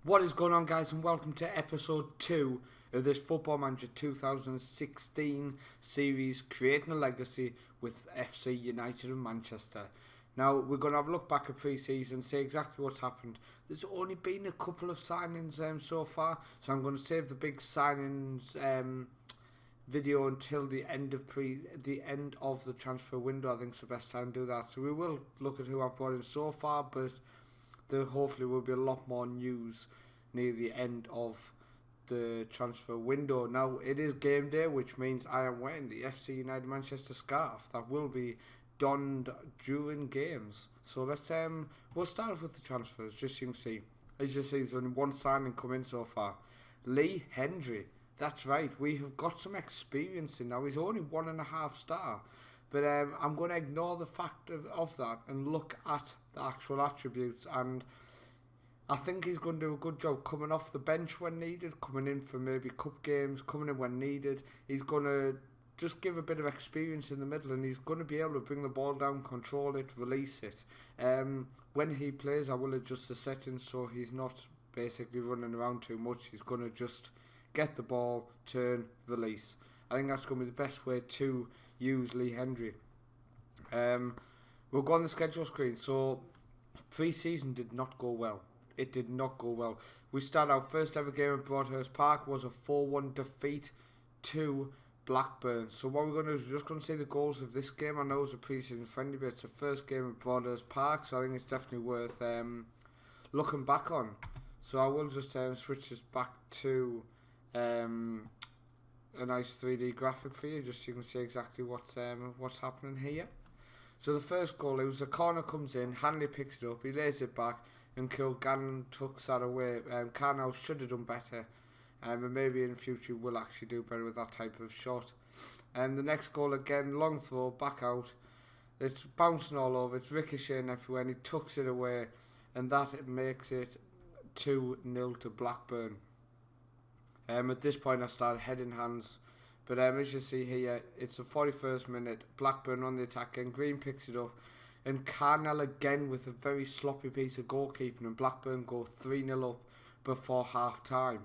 What is going on, guys, and welcome to episode 2 of this Football Manager 2016 series, Creating a Legacy with FC United of Manchester. Now, we're going to have a look back at pre-season, see exactly what's happened. There's only been a couple of signings so far, so I'm going to save the big signings video until the end of the transfer window. I think it's the best time to do that. So we will look at who I've brought in so far, but there hopefully will be a lot more news near the end of the transfer window. Now, it is game day, which means I am wearing the FC United Manchester scarf that will be donned during games. So we'll start off with the transfers, just so you can see. As you see, there's only one signing come in so far. Lee Hendry. That's right, we have got some experience in now. He's only 1.5 star. But I'm going to ignore the fact of that and look at the actual attributes. And I think he's going to do a good job coming off the bench when needed, coming in for maybe cup games, coming in when needed. He's going to just give a bit of experience in the middle, and he's going to be able to bring the ball down, control it, release it. When he plays, I will adjust the settings so he's not basically running around too much. He's going to just get the ball, turn, release. I think that's going to be the best way to use Lee Hendry. We'll go on the schedule screen. So, pre-season did not go well. It did not go well. We started our first ever game at Broadhurst Park was a 4-1 defeat to Blackburn. So what we're going to do is we're just going to see the goals of this game. I know it's a pre-season friendly, but it's the first game at Broadhurst Park, so I think it's definitely worth looking back on. So I will just switch this back to a nice 3D graphic for you, just so you can see exactly what's happening here. So the first goal, it was a corner comes in, Hanley picks it up, he lays it back, and Kilgannon tucks that away. Carnell should have done better, and maybe in the future will actually do better with that type of shot. And the next goal again, long throw, back out, it's bouncing all over, it's ricocheting everywhere, and he tucks it away, and that makes it 2-0 to Blackburn. At this point I started head in hands, but as you see here, it's the 41st minute, Blackburn on the attack, and Green picks it up, and Carnell again with a very sloppy piece of goalkeeping, and Blackburn go 3-0 up before half time.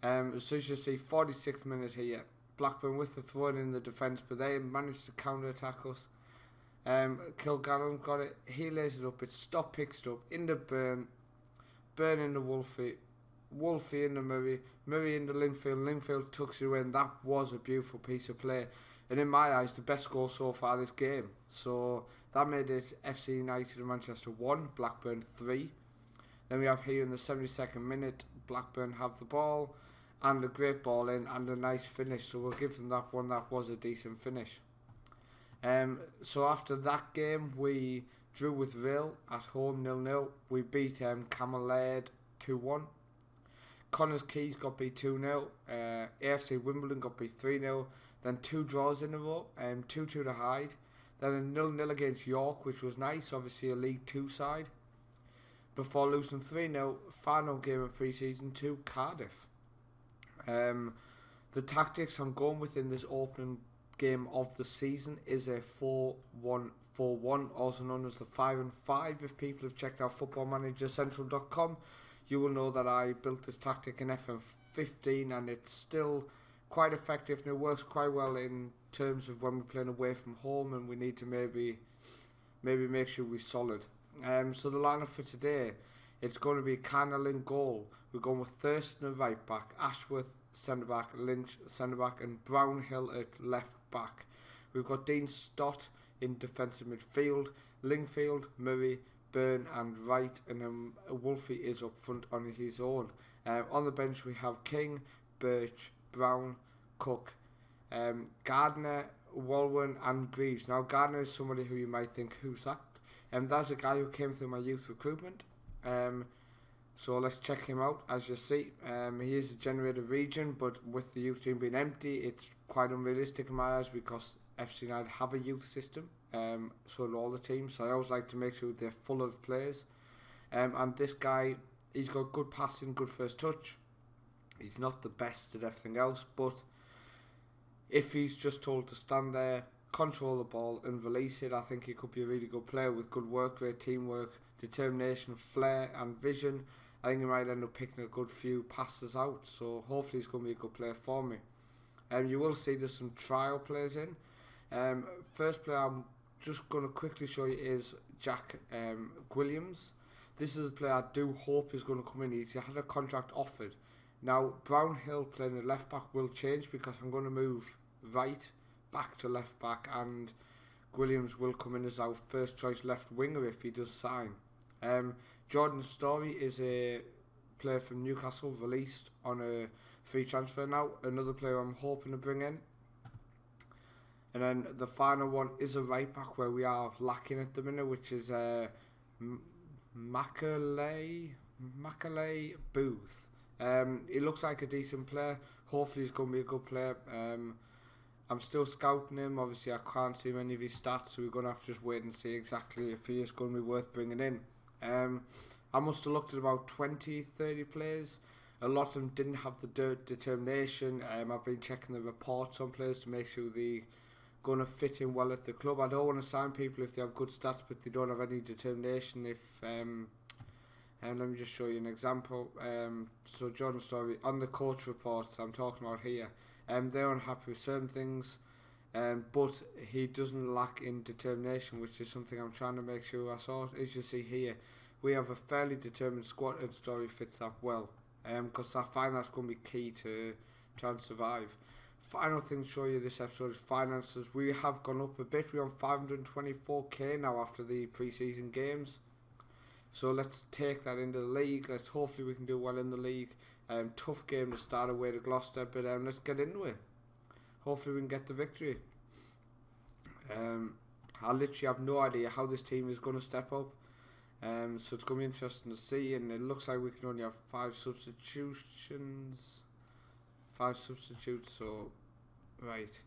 So as you see, 46th minute here, Blackburn with the throw in the defence, but they managed to counter attack us. Kilgannon got it, he lays it up, it's stopped, picks it up, into Burn into Wolfie into Murray into Lingfield tucks it away, and that was a beautiful piece of play. And in my eyes, the best goal so far this game. So that made it FC United of Manchester 1, Blackburn 3. Then we have here in the 72nd minute, Blackburn have the ball, and a great ball in, and a nice finish. So we'll give them that one, that was a decent finish. So after that game, we drew with Vale at home 0-0. We beat Camelaird 2-1. Connors Keys got beat 2-0. AFC Wimbledon got beat 3-0. Then 2 draws in a row. 2-2 to Hyde. Then a 0-0 against York, which was nice. Obviously a League 2 side. Before losing 3-0. Final game of pre-season to Cardiff. The tactics I'm going with in this opening game of the season is a 4-1-4-1, also known as the 5-5. If people have checked out footballmanagercentral.com, you will know that I built this tactic in FM15, and it's still quite effective, and it works quite well in terms of when we're playing away from home and we need to maybe make sure we're solid. So the lineup for today, it's going to be Carnell in goal. We're going with Thurston at right back, Ashworth centre back, Lynch centre back, and Brownhill at left back. We've got Dean Stott in defensive midfield, Lingfield, Murray, Burn and Wright, and then Wolfie is up front on his own. On the bench we have King, Birch, Brown, Cook, Gardner, Walwyn and Greaves. Now Gardner is somebody who you might think, who's that? That's a guy who came through my youth recruitment. So let's check him out. As you see, he is a generated region, but with the youth team being empty, it's quite unrealistic in my eyes because FC United have a youth system. So do all the teams. So I always like to make sure they're full of players. And this guy, he's got good passing, good first touch. He's not the best at everything else, but if he's just told to stand there, control the ball and release it, I think he could be a really good player with good work rate, teamwork, determination, flair and vision. I think he might end up picking a good few passes out, so hopefully he's going to be a good player for me. You will see there's some trial players in. First player I'm just going to quickly show you is Jack Williams. This is a player I do hope is going to come in. He's had a contract offered. Now, Brownhill playing the left back will change because I'm going to move right back to left back, and Williams will come in as our first choice left winger if he does sign. Jordan Story is a player from Newcastle, released on a free transfer now. Another player I'm hoping to bring in. And then the final one is a right back where we are lacking at the minute, which is Macaulay Booth. He looks like a decent player. Hopefully he's going to be a good player. I'm still scouting him. Obviously I can't see many of his stats, so we're going to have to just wait and see exactly if he is going to be worth bringing in. I must have looked at about 20-30 players. A lot of them didn't have the determination. I've been checking the reports on players to make sure they're going to fit in well at the club. I don't want to sign people if they have good stats but they don't have any determination. Let me just show you an example. So Jordan Story, on the coach reports I'm talking about here, they're unhappy with certain things, but he doesn't lack in determination, which is something I'm trying to make sure I sort. As you see here, we have a fairly determined squad, and Story fits that well, because I find that's going to be key to try and survive. Final thing to show you this episode is finances. We have gone up a bit. We're on 524k now after the pre-season games. So let's take that into the league. Hopefully we can do well in the league. Tough game to start away to Gloucester, but let's get into it. Hopefully we can get the victory. I literally have no idea how this team is going to step up. So it's going to be interesting to see, and it looks like we can only have 5 substitutions. 5 substitutes, so right.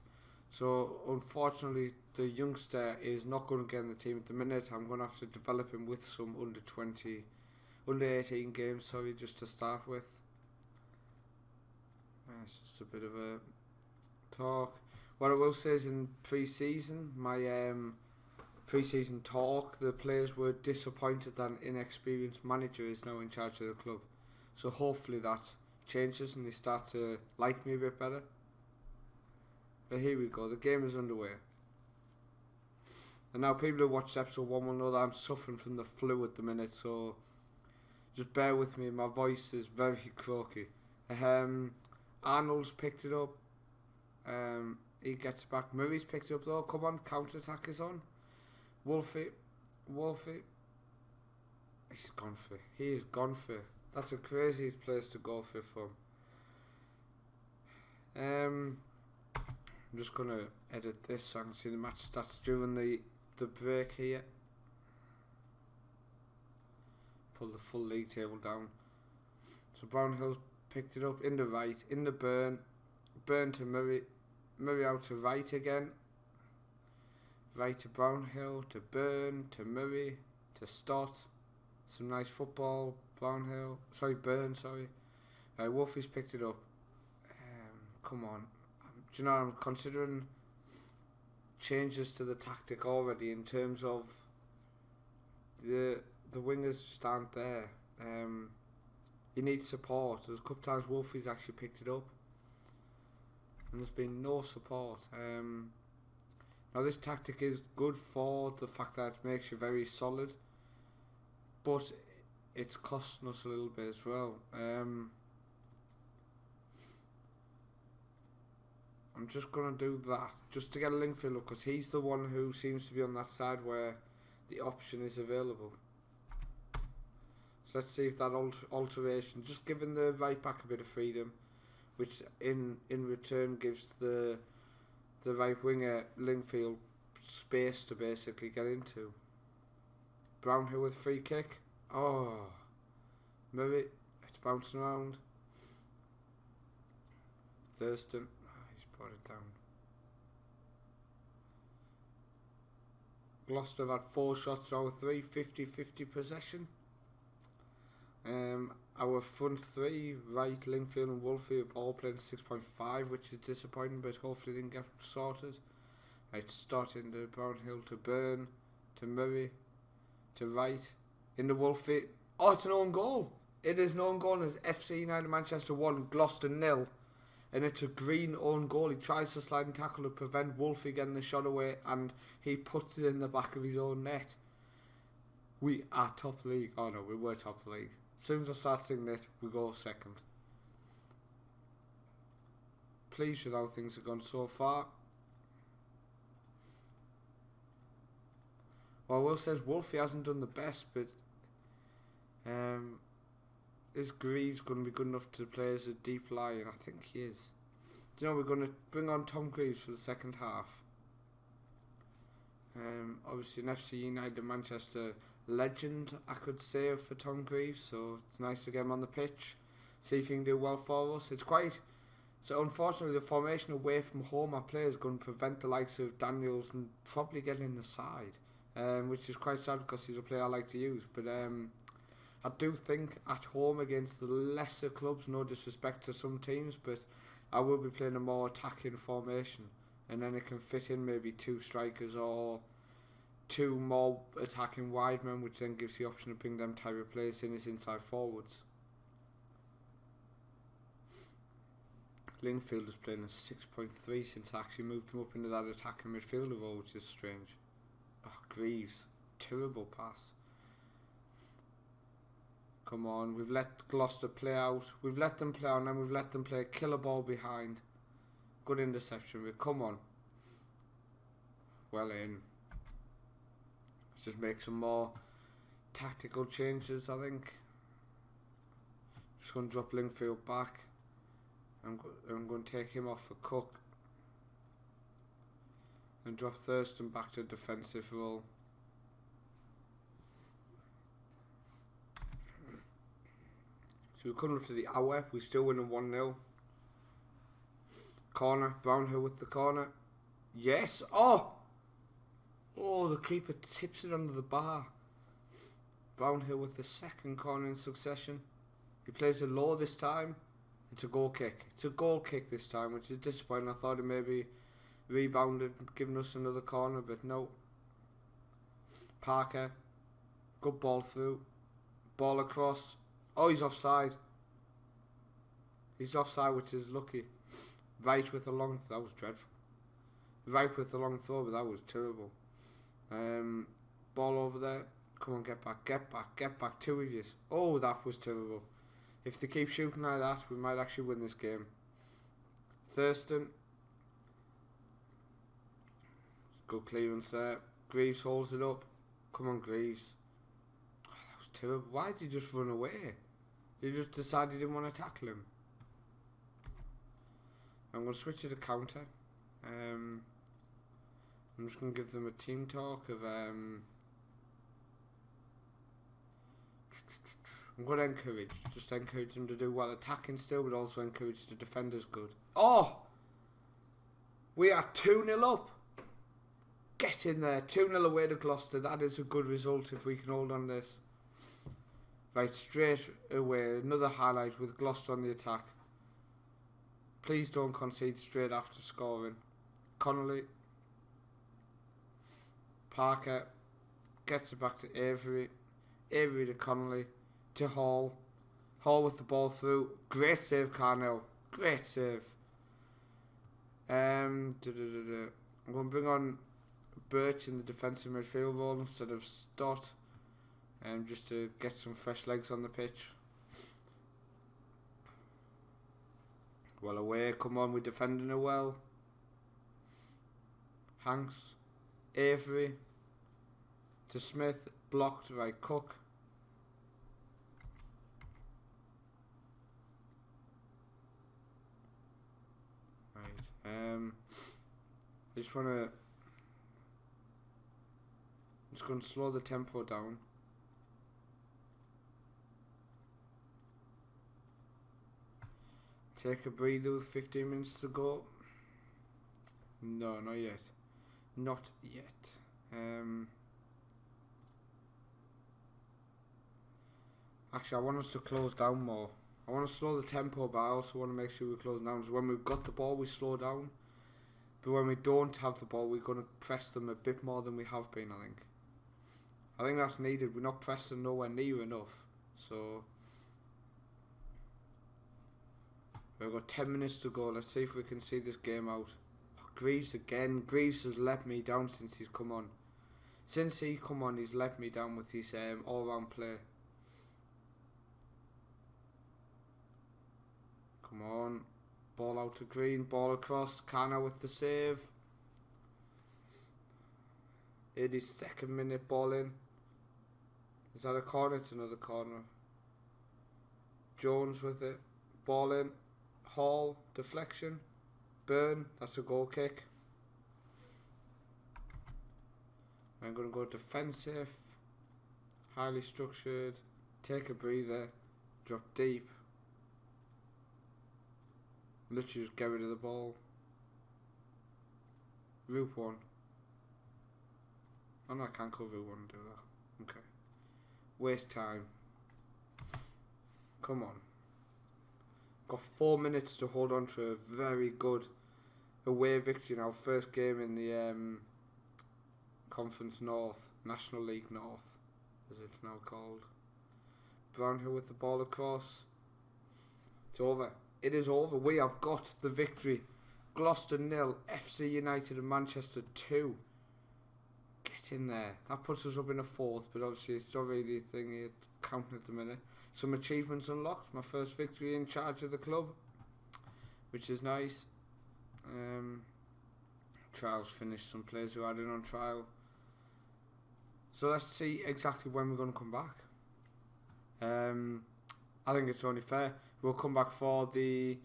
So unfortunately the youngster is not going to get in the team at the minute. I'm going to have to develop him with some under 18 games, sorry, just to start with. It's just a bit of a talk. What I will say is in pre-season, my pre-season talk, the players were disappointed that an inexperienced manager is now in charge of the club. So hopefully that changes and they start to like me a bit better. But here we go, the game is underway. And now people who watched episode 1 will know that I'm suffering from the flu at the minute, so just bear with me, my voice is very croaky. Arnold's picked it up. He gets it back. Murray's picked it up though. Come on, counter-attack is on. Wolfie. He's gone for it. He is gone for it. That's the craziest place to go for from. I'm just going to edit this so I can see the match stats during the break here. Pull the full league table down. So Brownhill's picked it up in the right, in the Burn to Murray out to right again, right to Brownhill, to Burn, to Murray, to Stott. Some nice football. Burn, sorry. Wolfie's picked it up. Come on. Do you know, I'm considering changes to the tactic already in terms of the wingers just aren't there. You need support. There's a couple times Wolfie's actually picked it up and there's been no support. Now this tactic is good for the fact that it makes you very solid, but it's costing us a little bit as well. I'm just going to do that just to get a Lingfield up, because he's the one who seems to be on that side where the option is available. So let's see if that alteration, just giving the right back a bit of freedom, which in return gives the right winger Lingfield space to basically get into. Brownhill with free kick. Oh, Murray, it's bouncing around. Thurston, he's brought it down. Gloucester have had 4 shots out of 3, 50-50 possession. Our front 3, Wright, Lingfield and Wolfie, have all played 6.5, which is disappointing, but hopefully they can get sorted. Right, starting to Brownhill, to Burn, to Murray, to Wright, into Wolfie. Oh, it's an own goal. It is known goal as FC United Manchester 1, Gloucester 0. And it's a green own goal. He tries to slide and tackle to prevent Wolfie getting the shot away, and he puts it in the back of his own net. We are top of the league. Oh no, we were top of the league. As soon as I start singing it, we go second. Pleased with how things have gone so far. Well, Will says Wolfie hasn't done the best, but is Greaves going to be good enough to play as a deep lie? And I think he is. Do you know, we're going to bring on Tom Greaves for the second half. Obviously an FC United Manchester legend, I could say, for Tom Greaves, so it's nice to get him on the pitch, see if he can do well for us. So unfortunately the formation away from home, our players going to prevent the likes of Daniels and probably getting in the side, which is quite sad because he's a player I like to use. But I do think at home against the lesser clubs, no disrespect to some teams, but I will be playing a more attacking formation, and then it can fit in maybe 2 strikers or 2 more attacking wide men, which then gives the option to bring them type of players in as inside forwards. Lingfield is playing a 6.3 since I actually moved him up into that attacking midfielder role, which is strange. Oh, Greaves, terrible pass. Come on, we've let Gloucester play out. We've let them play out, and then we've let them play a killer ball behind. Good interception, but come on. Well in. Let's just make some more tactical changes, I think. Just going to drop Lingfield back. I'm going to take him off for Cook. And drop Thurston back to defensive role. So we're coming up to the hour. We're still winning 1-0. Corner. Brownhill with the corner. Yes. Oh! Oh, the keeper tips it under the bar. Brownhill with the second corner in succession. He plays it low this time. It's a goal kick. It's a goal kick this time, which is disappointing. I thought it maybe rebounded, giving us another corner, but no. Parker. Good ball through. Ball across. Oh, he's offside. He's offside, which is lucky. Right with the long... That was dreadful. Right with the long throw, but that was terrible. Ball over there. Come on, get back, get back, get back. 2 of you. Oh, that was terrible. If they keep shooting like that, we might actually win this game. Thurston. Good clearance there. Greaves holds it up. Come on, Greaves. Oh, that was terrible. Why did he just run away? He just decided he didn't want to tackle him. I'm going to switch to the counter. I'm just going to give them a team talk of... I'm going to encourage them to do well attacking still, but also encourage the defenders good. Oh! We are 2-0 up. Get in there. 2-0 away to Gloucester. That is a good result if we can hold on this. Right, straight away. Another highlight with Gloucester on the attack. Please don't concede straight after scoring. Connolly. Parker. Gets it back to Avery. Avery to Connolly. To Hall. Hall with the ball through. Great save, Carnell. Great save. I'm going to bring on Birch in the defensive midfield role instead of Stott. Just to get some fresh legs on the pitch. Well away. Come on, we're defending it well. Hanks. Avery. To Smith. Blocked by Cook. I just want to... just going to slow the tempo down. Take a breather with 15 minutes to go. No, not yet. Not yet. Actually, I want us to close down more. I want to slow the tempo, but I also want to make sure we close down. So when we've got the ball, we slow down. But when we don't have the ball, we're going to press them a bit more than we have been, I think. I think that's needed. We're not pressing nowhere near enough. So We've got 10 minutes to go. Let's see if we can see this game out. Oh, Greaves again. Greaves has let me down since he's come on. Since he come on, he's let me down with his all-round play. Come on. Ball out to Green. Ball across. Kana with the save. 82nd minute, ball in. Is that a corner? It's another corner. Jones with it. Ball in. Hall. Deflection. Burn. That's a goal kick. I'm going to go defensive. Highly structured. Take a breather. Drop deep. Literally just get rid of the ball. Route 1. Oh no, I can't go Route 1 and do that. Okay. Waste time. Come on. Got 4 minutes to hold on to a very good away victory in our first game in the Conference North, National League North, as it's now called. Brownhill with the ball across. It's over. It is over. We have got the victory. Gloucester 0, FC United and Manchester 2. Get in there. That puts us up in a 4th, but obviously it's not really a thing here counting at the minute. Some achievements unlocked. My first victory in charge of the club, which is nice. Trials finished. Some players who added on trial. So let's see exactly when we're going to come back. I think it's only fair. We'll come back for the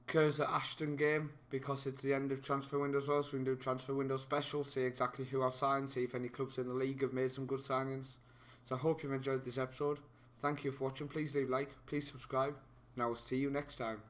Curzon Ashton game because it's the end of transfer window as well, so we can do transfer window special, see exactly who I've signed, see if any clubs in the league have made some good signings. So I hope you've enjoyed this episode. Thank you for watching. Please leave a like, please subscribe, and I will see you next time.